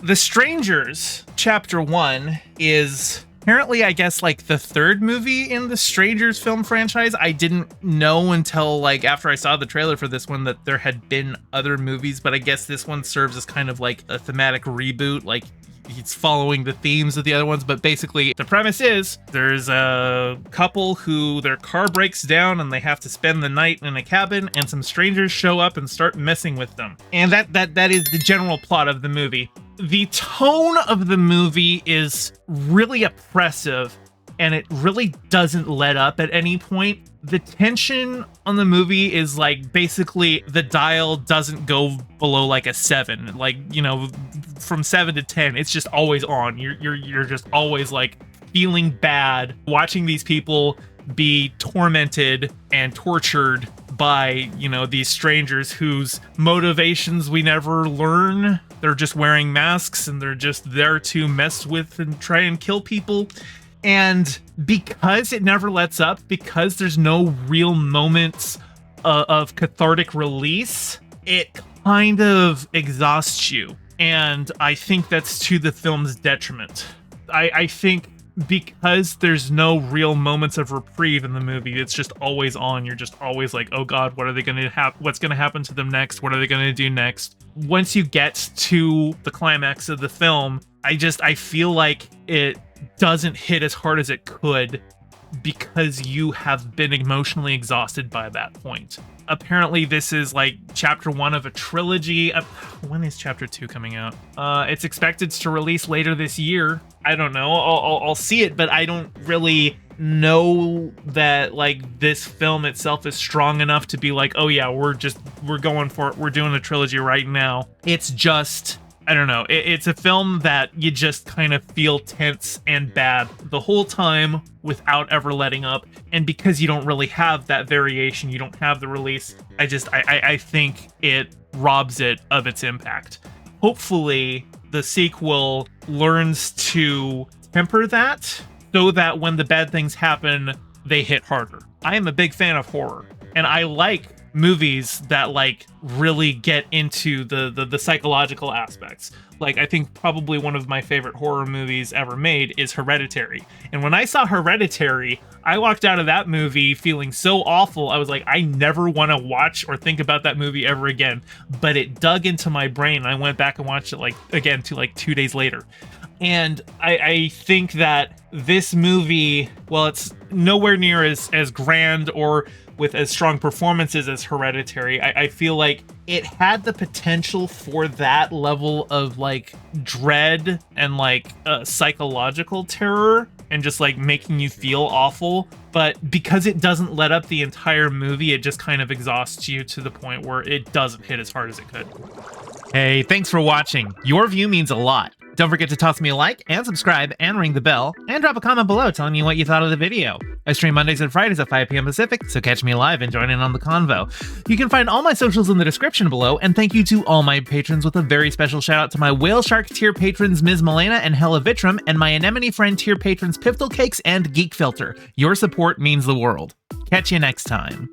The Strangers, Chapter 1, is apparently, I guess, like the third movie in the Strangers film franchise. I didn't know until like after I saw the trailer for this one that there had been other movies, but I guess this one serves as kind of like a thematic reboot. Like he's following the themes of the other ones, but basically the premise is there's a couple who their car breaks down and they have to spend the night in a cabin, and some strangers show up and start messing with them. And that is the general plot of the movie. The tone of the movie is really oppressive, and it really doesn't let up at any point. The tension on the movie is like basically the dial doesn't go below like a 7. Like, you know, from 7 to 10, it's just always on. You're just always like feeling bad watching these people be tormented and tortured by, you know, these strangers whose motivations we never learn. They're just wearing masks and they're just there to mess with and try and kill people. And because it never lets up, because there's no real moments of cathartic release, it kind of exhausts you. And I think that's to the film's detriment. I think because there's no real moments of reprieve in the movie, it's just always on. You're just always like, oh God, what are they going to have? What's going to happen to them next? What are they going to do next? Once you get to the climax of the film, I feel like it doesn't hit as hard as it could because you have been emotionally exhausted by that point. Apparently this is like chapter 1 of a trilogy. When is chapter 2 coming out? It's expected to release later this year. I don't know. I'll see it, but I don't really know that like this film itself is strong enough to be like, oh yeah, we're going for it. We're doing a trilogy right now. It's just, I don't know. It's a film that you just kind of feel tense and bad the whole time without ever letting up. And because you don't really have that variation, you don't have the release, I think it robs it of its impact. Hopefully the sequel learns to temper that so that when the bad things happen, they hit harder. I am a big fan of horror, and I like movies that like really get into the psychological aspects. Like I think probably one of my favorite horror movies ever made is Hereditary. And when I saw Hereditary, I walked out of that movie feeling so awful. I was like, I never want to watch or think about that movie ever again. But it dug into my brain. I went back and watched it like again 2 days later. And I think that this movie, well, it's nowhere near as grand or with as strong performances as Hereditary. I feel like it had the potential for that level of like dread and like psychological terror and just like making you feel awful. But because it doesn't let up the entire movie, it just kind of exhausts you to the point where it doesn't hit as hard as it could. Hey, thanks for watching. Your view means a lot. Don't forget to toss me a like and subscribe and ring the bell and drop a comment below telling me what you thought of the video. I stream Mondays and Fridays at 5 p.m. Pacific, so catch me live and join in on the convo. You can find all my socials in the description below, and thank you to all my patrons with a very special shout out to my Whale Shark tier patrons Ms. Milena and Hella Vitrum, and my Anemone Friend tier patrons Piftle Cakes and Geek Filter. Your support means the world. Catch you next time.